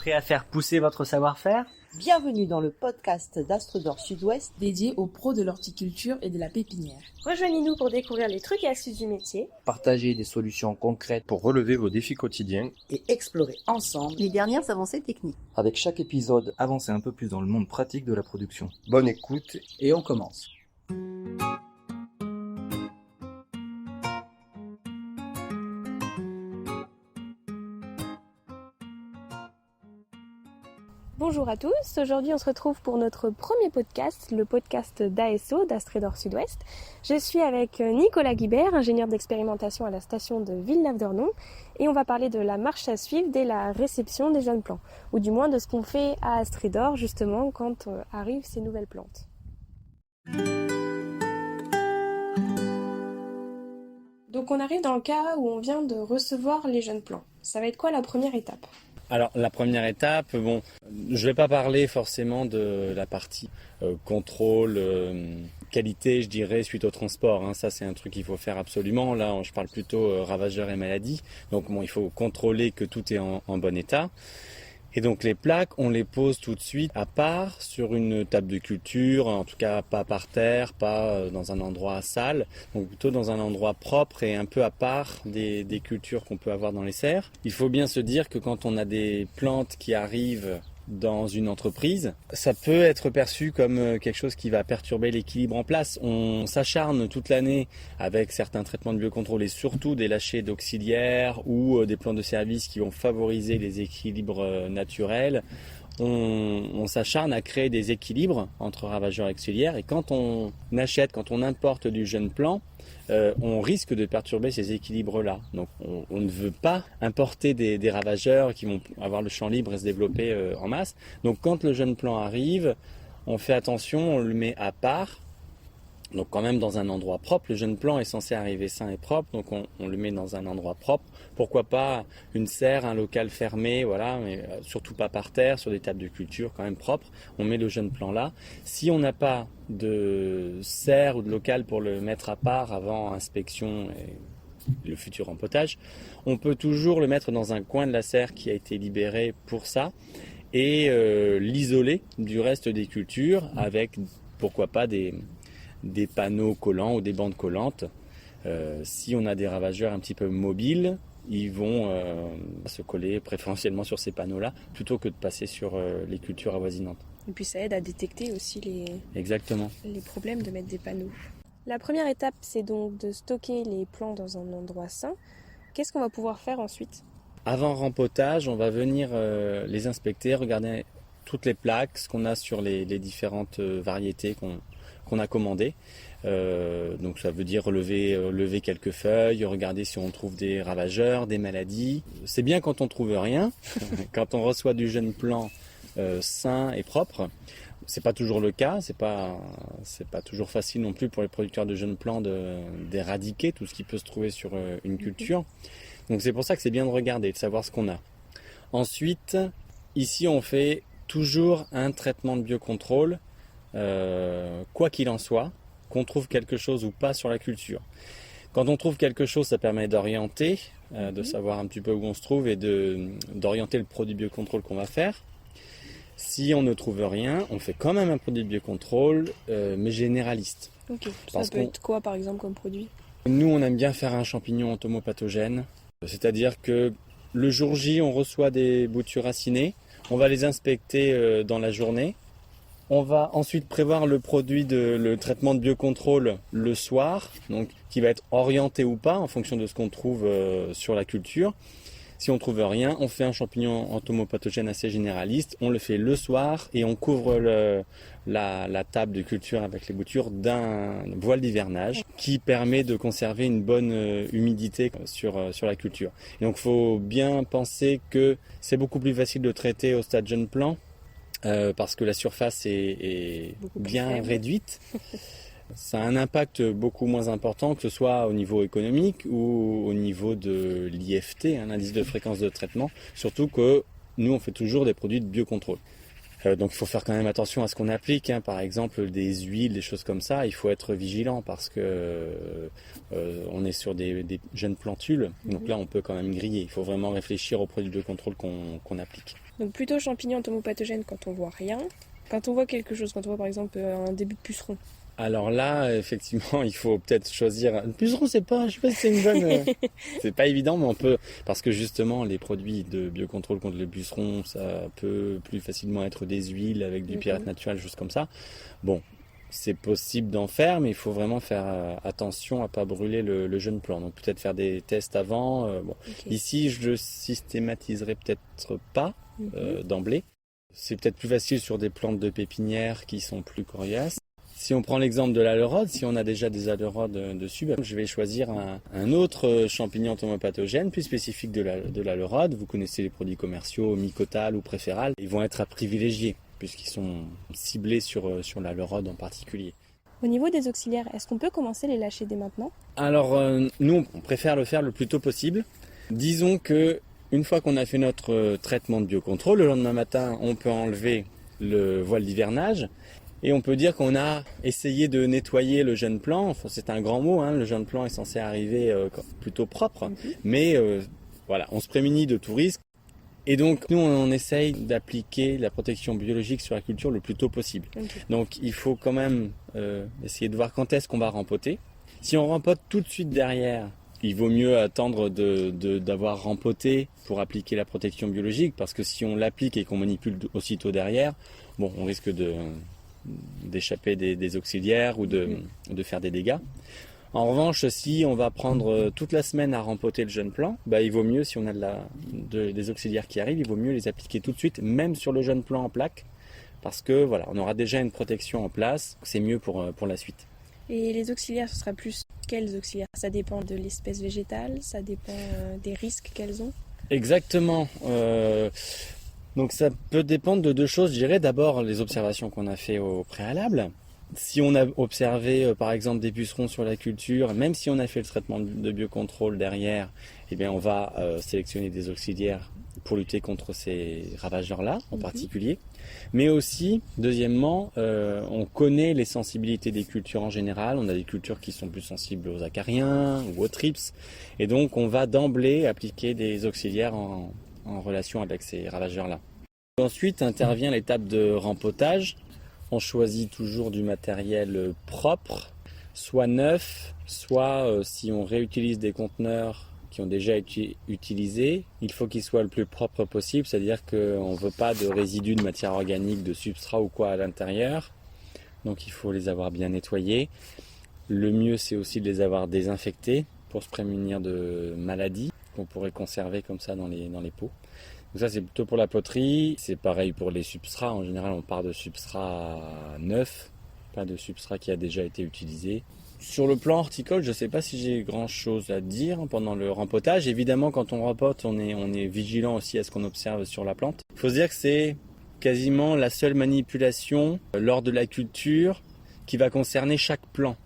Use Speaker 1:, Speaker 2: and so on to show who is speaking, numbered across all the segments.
Speaker 1: Prêt à faire pousser votre savoir-faire?
Speaker 2: Bienvenue dans le podcast d'Astredor Sud-Ouest
Speaker 3: dédié aux pros de l'horticulture et de la pépinière.
Speaker 4: Rejoignez-nous pour découvrir les trucs et astuces du métier,
Speaker 5: partager des solutions concrètes pour relever vos défis quotidiens
Speaker 2: et explorer ensemble les dernières avancées techniques.
Speaker 5: Avec chaque épisode, avancez un peu plus dans le monde pratique de la production.
Speaker 6: Bonne écoute et on commence.
Speaker 4: Bonjour à tous, aujourd'hui on se retrouve pour notre premier podcast, le podcast d'ASO, d'Astredor Sud-Ouest. Je suis avec Nicolas Guibert, ingénieur d'expérimentation à la station de Villeneuve-d'Ornon, et on va parler de la marche à suivre dès la réception des jeunes plants, ou du moins de ce qu'on fait à Astredor justement quand arrivent ces nouvelles plantes. Donc on arrive dans le cas où on vient de recevoir les jeunes plants. Ça va être quoi la première étape ?
Speaker 7: Alors la première étape, je ne vais pas parler forcément de la partie contrôle, qualité, je dirais, suite au transport. Ça c'est un truc qu'il faut faire absolument. Là je parle plutôt ravageurs et maladies. Donc il faut contrôler que tout est en bon état. Et donc les plaques, on les pose tout de suite à part sur une table de culture, en tout cas pas par terre, pas dans un endroit sale, donc plutôt dans un endroit propre et un peu à part des cultures qu'on peut avoir dans les serres. Il faut bien se dire que quand on a des plantes qui arrivent dans une entreprise, ça peut être perçu comme quelque chose qui va perturber l'équilibre en place. On s'acharne toute l'année avec certains traitements de biocontrôle et surtout des lâchers d'auxiliaires ou des plans de service qui vont favoriser les équilibres naturels. On s'acharne à créer des équilibres entre ravageurs et auxiliaires, et quand on importe du jeune plant, on risque de perturber ces équilibres-là. Donc on ne veut pas importer des ravageurs qui vont avoir le champ libre et se développer en masse. Donc quand le jeune plant arrive, on fait attention, on le met à part. Donc quand même dans un endroit propre, le jeune plant est censé arriver sain et propre, donc on le met dans un endroit propre. Pourquoi pas une serre, un local fermé, voilà, mais surtout pas par terre, sur des tables de culture quand même propres. On met le jeune plant là. Si on n'a pas de serre ou de local pour le mettre à part avant inspection et le futur empotage, on peut toujours le mettre dans un coin de la serre qui a été libéré pour ça et l'isoler du reste des cultures avec pourquoi pas des panneaux collants ou des bandes collantes. Si on a des ravageurs un petit peu mobiles, ils vont se coller préférentiellement sur ces panneaux-là plutôt que de passer sur les cultures avoisinantes.
Speaker 4: Et puis ça aide à détecter aussi
Speaker 7: Exactement.
Speaker 4: les problèmes de mettre des panneaux. La première étape, c'est donc de stocker les plants dans un endroit sain. Qu'est-ce qu'on va pouvoir faire ensuite ? Avant
Speaker 7: rempotage, on va venir les inspecter, regarder toutes les plaques, ce qu'on a sur les différentes variétés qu'on a commandées. Donc ça veut dire lever quelques feuilles, regarder si on trouve des ravageurs, des maladies. C'est bien quand on trouve rien, quand on reçoit du jeune plant sain et propre. C'est pas toujours le cas, c'est pas toujours facile non plus pour les producteurs de jeunes plants d'éradiquer tout ce qui peut se trouver sur une culture. Donc c'est pour ça que c'est bien de regarder, de savoir ce qu'on a. Ensuite, ici on fait toujours un traitement de biocontrôle, quoi qu'il en soit, qu'on trouve quelque chose ou pas sur la culture. Quand on trouve quelque chose, ça permet d'orienter, de savoir un petit peu où on se trouve et d'orienter le produit biocontrôle qu'on va faire. Si on ne trouve rien, on fait quand même un produit de biocontrôle, mais généraliste.
Speaker 4: Ok, ça peut être quoi par exemple comme produit ?
Speaker 7: Nous, on aime bien faire un champignon entomopathogène, c'est-à-dire que le jour J, on reçoit des boutures racinées, on va les inspecter dans la journée. On va ensuite prévoir le traitement de biocontrôle le soir, donc qui va être orienté ou pas en fonction de ce qu'on trouve sur la culture. Si on trouve rien, on fait un champignon entomopathogène assez généraliste, on le fait le soir et on couvre la table de culture avec les boutures d'un voile d'hivernage qui permet de conserver une bonne humidité sur la culture. Et donc il faut bien penser que c'est beaucoup plus facile de traiter au stade jeune plant parce que la surface est bien réduite. Ça a un impact beaucoup moins important que ce soit au niveau économique ou au niveau de l'IFT, l'indice de fréquence de traitement, surtout que nous on fait toujours des produits de biocontrôle. Donc il faut faire quand même attention à ce qu'on applique, hein. Par exemple des huiles, des choses comme ça, il faut être vigilant parce que on est sur des jeunes plantules, donc là on peut quand même griller. Il faut vraiment réfléchir aux produits de contrôle qu'on applique.
Speaker 4: Donc plutôt champignons entomopathogènes quand on voit rien. Quand on voit quelque chose, quand on voit par exemple un début de puceron.
Speaker 7: Alors là, effectivement, il faut peut-être choisir. Le puceron, je sais pas si c'est une bonne. C'est pas évident, mais on peut, parce que justement, les produits de biocontrôle contre le puceron, ça peut plus facilement être des huiles avec du pirate naturel, choses comme ça. Bon, c'est possible d'en faire, mais il faut vraiment faire attention à pas brûler le jeune plant. Donc peut-être faire des tests avant. Ici, je le systématiserai peut-être pas d'emblée. C'est peut-être plus facile sur des plantes de pépinière qui sont plus coriaces. Si on prend l'exemple de l'aleurode, si on a déjà des aleurodes dessus, je vais choisir un autre champignon entomopathogène plus spécifique de l'aleurode. Vous connaissez les produits commerciaux, Mycotal ou Préféral. Ils vont être à privilégier puisqu'ils sont ciblés sur l'aleurode en particulier.
Speaker 4: Au niveau des auxiliaires, est-ce qu'on peut commencer à les lâcher dès maintenant?
Speaker 7: Alors nous, on préfère le faire le plus tôt possible. Disons que une fois qu'on a fait notre traitement de biocontrôle, le lendemain matin, on peut enlever le voile d'hivernage. Et on peut dire qu'on a essayé de nettoyer le jeune plant. Enfin, c'est un grand mot, hein. Le jeune plant est censé arriver plutôt propre. Mais voilà, on se prémunit de tout risque. Et donc, nous, on essaye d'appliquer la protection biologique sur la culture le plus tôt possible. Donc, il faut quand même essayer de voir quand est-ce qu'on va rempoter. Si on rempote tout de suite derrière, il vaut mieux attendre d'avoir rempoté pour appliquer la protection biologique. Parce que si on l'applique et qu'on manipule aussitôt derrière, bon, on risque d'échapper des auxiliaires ou de faire des dégâts. En revanche, si on va prendre toute la semaine à rempoter le jeune plant, il vaut mieux, si on a des auxiliaires qui arrivent, il vaut mieux les appliquer tout de suite, même sur le jeune plant en plaque, parce que voilà, on aura déjà une protection en place, c'est mieux pour la suite.
Speaker 4: Et les auxiliaires, ce sera plus quels auxiliaires? Ça dépend de l'espèce végétale, ça dépend des risques qu'elles ont?
Speaker 7: Exactement. Donc ça peut dépendre de deux choses, je dirais. D'abord, les observations qu'on a fait au préalable. Si on a observé, par exemple, des pucerons sur la culture, même si on a fait le traitement de biocontrôle derrière, eh bien, on va sélectionner des auxiliaires pour lutter contre ces ravageurs-là, en particulier. Mais aussi, deuxièmement, on connaît les sensibilités des cultures en général. On a des cultures qui sont plus sensibles aux acariens ou aux thrips. Et donc, on va d'emblée appliquer des auxiliaires en relation avec ces ravageurs-là. Ensuite intervient l'étape de rempotage. On choisit toujours du matériel propre, soit neuf, soit si on réutilise des conteneurs qui ont déjà été utilisés, il faut qu'ils soient le plus propre possible, c'est-à-dire qu'on ne veut pas de résidus de matière organique, de substrat ou quoi à l'intérieur. Donc il faut les avoir bien nettoyés. Le mieux, c'est aussi de les avoir désinfectés pour se prémunir de maladies qu'on pourrait conserver comme ça dans les pots. Donc ça, c'est plutôt pour la poterie. C'est pareil pour les substrats. En général, on part de substrats neufs, pas de substrat qui a déjà été utilisé. Sur le plan horticole, je ne sais pas si j'ai grand-chose à dire pendant le rempotage. Évidemment, quand on rempote, on est vigilant aussi à ce qu'on observe sur la plante. Il faut se dire que c'est quasiment la seule manipulation lors de la culture qui va concerner chaque plant,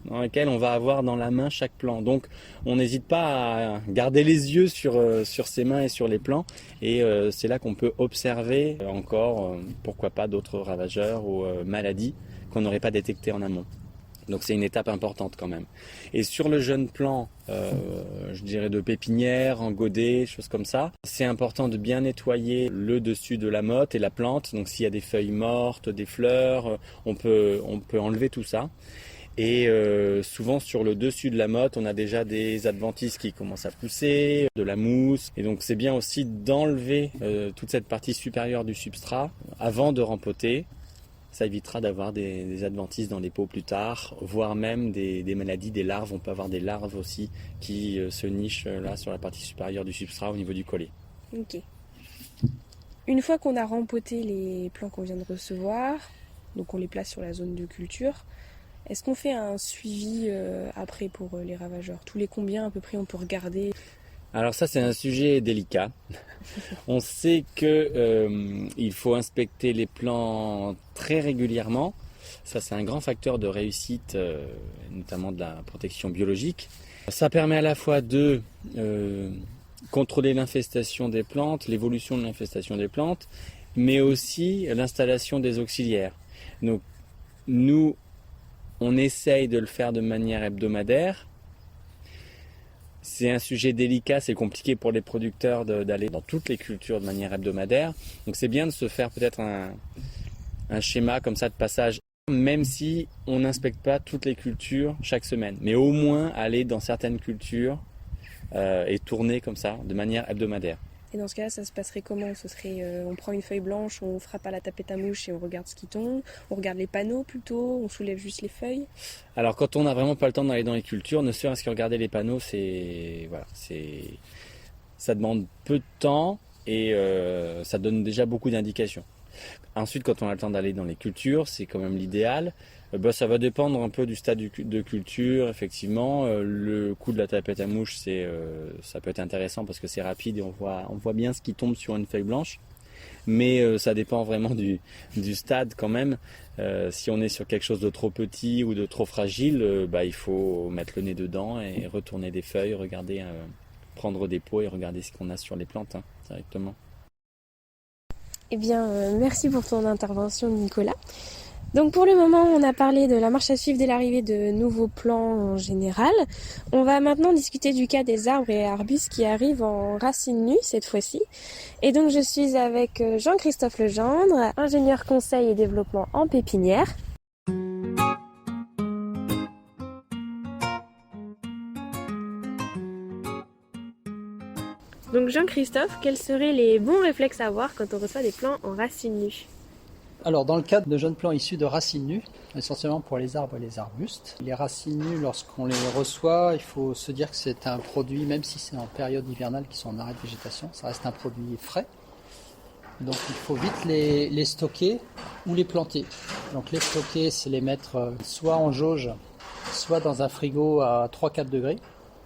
Speaker 7: dans lequel on va avoir dans la main chaque plant. Donc on n'hésite pas à garder les yeux sur ses mains et sur les plants. Et c'est là qu'on peut observer encore, pourquoi pas, d'autres ravageurs ou maladies qu'on n'aurait pas détectées en amont. Donc c'est une étape importante quand même. Et sur le jeune plant, je dirais de pépinière, en godet, choses comme ça, c'est important de bien nettoyer le dessus de la motte et la plante. Donc s'il y a des feuilles mortes, des fleurs, on peut enlever tout ça. Et souvent sur le dessus de la motte, on a déjà des adventices qui commencent à pousser, de la mousse. Et donc c'est bien aussi d'enlever toute cette partie supérieure du substrat avant de rempoter. Ça évitera d'avoir des adventices dans les pots plus tard, voire même des maladies, des larves. On peut avoir des larves aussi qui se nichent là sur la partie supérieure du substrat au niveau du collet.
Speaker 4: Ok. Une fois qu'on a rempoté les plants qu'on vient de recevoir, donc on les place sur la zone de culture, est-ce qu'on fait un suivi après pour les ravageurs? Tous les combien à peu près on peut regarder?
Speaker 7: Alors ça, c'est un sujet délicat. On sait qu'il faut inspecter les plants très régulièrement. Ça, c'est un grand facteur de réussite, notamment de la protection biologique. Ça permet à la fois de contrôler l'infestation des plantes, l'évolution de l'infestation des plantes, mais aussi l'installation des auxiliaires. Donc nous, on essaye de le faire de manière hebdomadaire. C'est un sujet délicat, c'est compliqué pour les producteurs d'aller dans toutes les cultures de manière hebdomadaire. Donc c'est bien de se faire peut-être un schéma comme ça de passage, même si on n'inspecte pas toutes les cultures chaque semaine. Mais au moins aller dans certaines cultures et tourner comme ça, de manière hebdomadaire.
Speaker 4: Et dans ce cas-là, ça se passerait comment? Ce serait, on prend une feuille blanche, on frappe à la tapette à mouche et on regarde ce qui tombe. On regarde les panneaux plutôt, on soulève juste les feuilles.
Speaker 7: Alors quand on n'a vraiment pas le temps d'aller dans les cultures, ne serait-ce que regarder les panneaux, ça demande peu de temps et ça donne déjà beaucoup d'indications. Ensuite, quand on a le temps d'aller dans les cultures, c'est quand même l'idéal. Ça va dépendre un peu du stade de culture, effectivement. Le coup de la tapette à mouche, ça peut être intéressant parce que c'est rapide et on voit bien ce qui tombe sur une feuille blanche. Mais ça dépend vraiment du stade quand même. Si on est sur quelque chose de trop petit ou de trop fragile, il faut mettre le nez dedans et retourner des feuilles, regarder, prendre des pots et regarder ce qu'on a sur les plantes directement.
Speaker 4: Eh bien, merci pour ton intervention, Nicolas. Donc pour le moment, on a parlé de la marche à suivre dès l'arrivée de nouveaux plants en général. On va maintenant discuter du cas des arbres et arbustes qui arrivent en racines nues cette fois-ci. Et donc je suis avec Jean-Christophe Legendre, ingénieur conseil et développement en pépinière. Donc Jean-Christophe, quels seraient les bons réflexes à avoir quand on reçoit des plants en racines nues?
Speaker 6: Alors, dans le cadre de jeunes plants issus de racines nues, essentiellement pour les arbres et les arbustes, les racines nues, lorsqu'on les reçoit, il faut se dire que c'est un produit, même si c'est en période hivernale, qui sont en arrêt de végétation, ça reste un produit frais. Donc, il faut vite les stocker ou les planter. Donc, les stocker, c'est les mettre soit en jauge, soit dans un frigo à 3-4 degrés,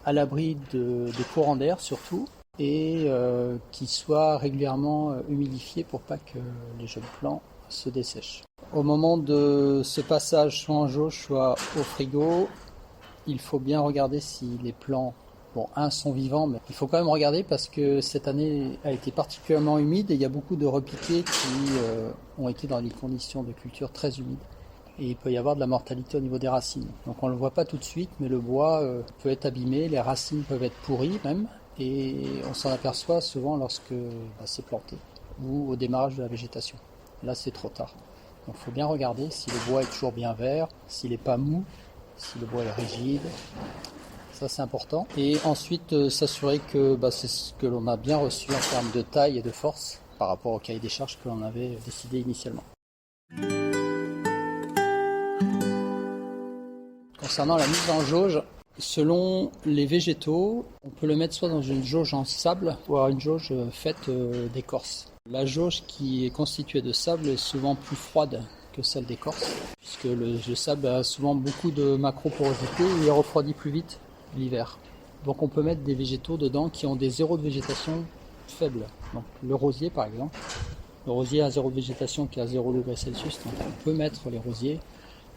Speaker 6: à l'abri de courants d'air surtout, et qui soient régulièrement humidifiés pour pas que les jeunes plants se dessèchent. Au moment de ce passage, soit en jauge, soit au frigo, il faut bien regarder si les plants, sont vivants, mais il faut quand même regarder parce que cette année a été particulièrement humide et il y a beaucoup de repiqués qui ont été dans des conditions de culture très humides. Et il peut y avoir de la mortalité au niveau des racines. Donc on ne le voit pas tout de suite, mais le bois peut être abîmé, les racines peuvent être pourries même, et on s'en aperçoit souvent lorsque c'est planté ou au démarrage de la végétation. Là, c'est trop tard. Donc, il faut bien regarder si le bois est toujours bien vert, s'il n'est pas mou, si le bois est rigide. Ça, c'est important. Et ensuite, s'assurer que c'est ce que l'on a bien reçu en termes de taille et de force par rapport au cahier des charges que l'on avait décidé initialement. Concernant la mise en jauge, selon les végétaux, on peut le mettre soit dans une jauge en sable ou une jauge faite d'écorce. La jauge qui est constituée de sable est souvent plus froide que celle d'écorce, puisque le sable a souvent beaucoup de macroporosité et il refroidit plus vite l'hiver. Donc on peut mettre des végétaux dedans qui ont des zéros de végétation faibles. Donc le rosier par exemple, le rosier a zéro de végétation qui est à 0 degré Celsius, donc on peut mettre les rosiers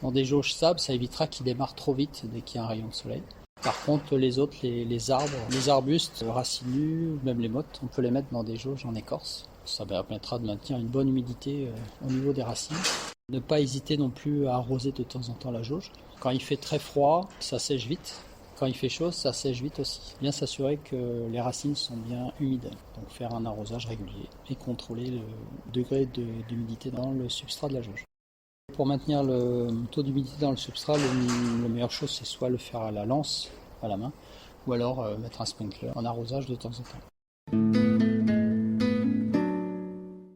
Speaker 6: dans des jauges sable, ça évitera qu'ils démarrent trop vite dès qu'il y a un rayon de soleil. Par contre, les autres, les arbres, les arbustes, racines nues, même les mottes, on peut les mettre dans des jauges en écorce. Ça permettra de maintenir une bonne humidité au niveau des racines. Ne pas hésiter non plus à arroser de temps en temps la jauge. Quand il fait très froid, ça sèche vite. Quand il fait chaud, ça sèche vite aussi. Bien s'assurer que les racines sont bien humides. Donc faire un arrosage régulier et contrôler le degré d'humidité dans le substrat de la jauge. Pour maintenir le taux d'humidité dans le substrat, la meilleure chose c'est soit le faire à la lance, à la main, ou alors mettre un sprinkler en arrosage de temps en temps.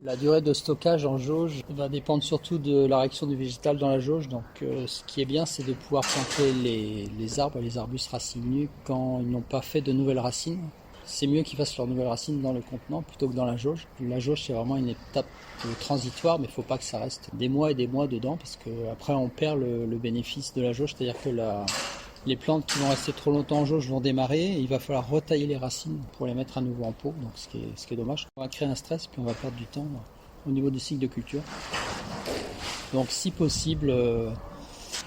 Speaker 6: La durée de stockage en jauge va dépendre surtout de la réaction du végétal dans la jauge. Donc ce qui est bien, c'est de pouvoir planter les arbres et les arbustes racines nues quand ils n'ont pas fait de nouvelles racines. C'est mieux qu'ils fassent leurs nouvelles racines dans le contenant plutôt que dans la jauge. La jauge, c'est vraiment une étape transitoire, mais il ne faut pas que ça reste des mois et des mois dedans parce qu'après on perd le bénéfice de la jauge, c'est-à-dire que les plantes qui vont rester trop longtemps en jauge vont démarrer et il va falloir retailler les racines pour les mettre à nouveau en pot, donc ce qui est dommage. On va créer un stress puis on va perdre du temps au niveau du cycle de culture. Donc si possible,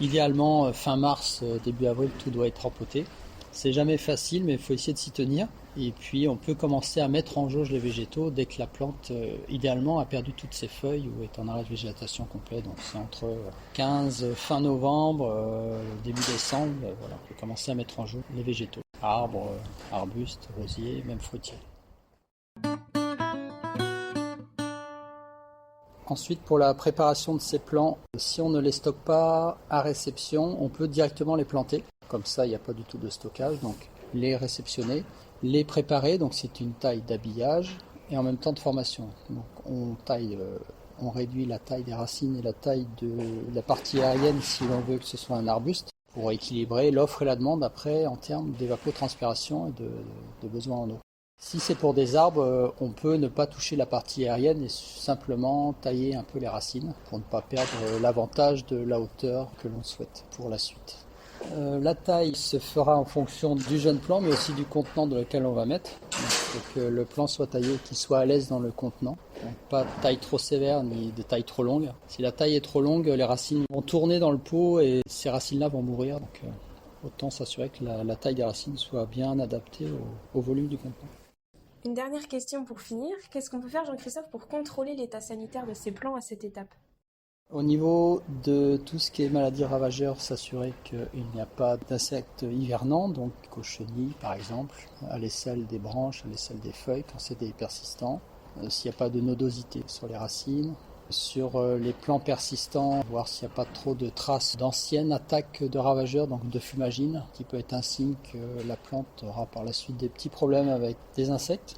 Speaker 6: idéalement fin mars, début avril, tout doit être rempoté. C'est jamais facile, mais il faut essayer de s'y tenir. Et puis on peut commencer à mettre en jauge les végétaux dès que la plante, idéalement, a perdu toutes ses feuilles ou est en arrêt de végétation complet. Donc c'est entre 15 fin novembre, début décembre, voilà, on peut commencer à mettre en jauge les végétaux. Arbres, arbustes, rosiers, même fruitiers. Ensuite, pour la préparation de ces plants, si on ne les stocke pas à réception, on peut directement les planter. Comme ça, il n'y a pas du tout de stockage. Donc, les réceptionner, les préparer. Donc, c'est une taille d'habillage et en même temps de formation. Donc, on réduit la taille des racines et la taille de la partie aérienne si l'on veut que ce soit un arbuste pour équilibrer l'offre et la demande après en termes d'évapotranspiration et de besoin en eau. Si c'est pour des arbres, on peut ne pas toucher la partie aérienne et simplement tailler un peu les racines pour ne pas perdre l'avantage de la hauteur que l'on souhaite pour la suite. La taille se fera en fonction du jeune plant mais aussi du contenant dans lequel on va mettre. Il faut que le plant soit taillé, qu'il soit à l'aise dans le contenant. Donc pas de taille trop sévère ni de taille trop longue. Si la taille est trop longue, les racines vont tourner dans le pot et ces racines-là vont mourir. Donc autant s'assurer que la taille des racines soit bien adaptée au volume du contenant.
Speaker 4: Une dernière question pour finir. Qu'est-ce qu'on peut faire, Jean-Christophe, pour contrôler l'état sanitaire de ces plants à cette étape ?
Speaker 6: Au niveau de tout ce qui est maladies ravageurs, s'assurer qu'il n'y a pas d'insectes hivernants, donc cochenilles par exemple, à l'aisselle des branches, à l'aisselle des feuilles quand c'est des persistants. S'il n'y a pas de nodosité sur les racines. Sur les plants persistants, voir s'il n'y a pas trop de traces d'anciennes attaques de ravageurs, donc de fumagine, qui peut être un signe que la plante aura par la suite des petits problèmes avec des insectes.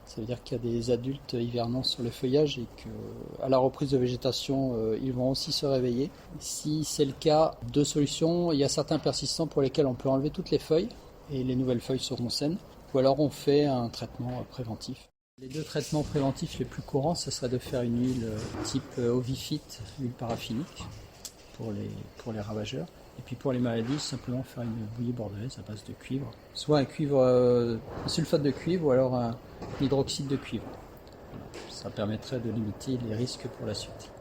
Speaker 6: Ça veut dire qu'il y a des adultes hivernants sur le feuillage et qu'à la reprise de végétation, ils vont aussi se réveiller. Si c'est le cas, deux solutions. Il y a certains persistants pour lesquels on peut enlever toutes les feuilles et les nouvelles feuilles seront saines. Ou alors on fait un traitement préventif. Les deux traitements préventifs les plus courants, ce serait de faire une huile type Ovifit, huile paraffinique pour les ravageurs. Et puis pour les maladies, simplement faire une bouillie bordelaise à base de cuivre. Soit un sulfate de cuivre ou alors un hydroxyde de cuivre. Ça permettrait de limiter les risques pour la suite.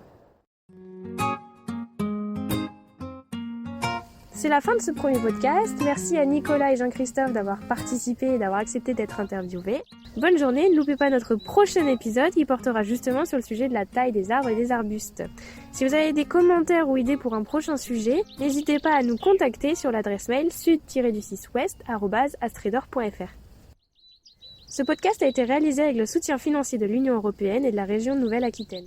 Speaker 4: C'est la fin de ce premier podcast. Merci à Nicolas et Jean-Christophe d'avoir participé et d'avoir accepté d'être interviewés. Bonne journée, ne loupez pas notre prochain épisode qui portera justement sur le sujet de la taille des arbres et des arbustes. Si vous avez des commentaires ou idées pour un prochain sujet, n'hésitez pas à nous contacter sur l'adresse mail sud-du-6ouest@astridor.fr. Ce podcast a été réalisé avec le soutien financier de l'Union européenne et de la région Nouvelle-Aquitaine.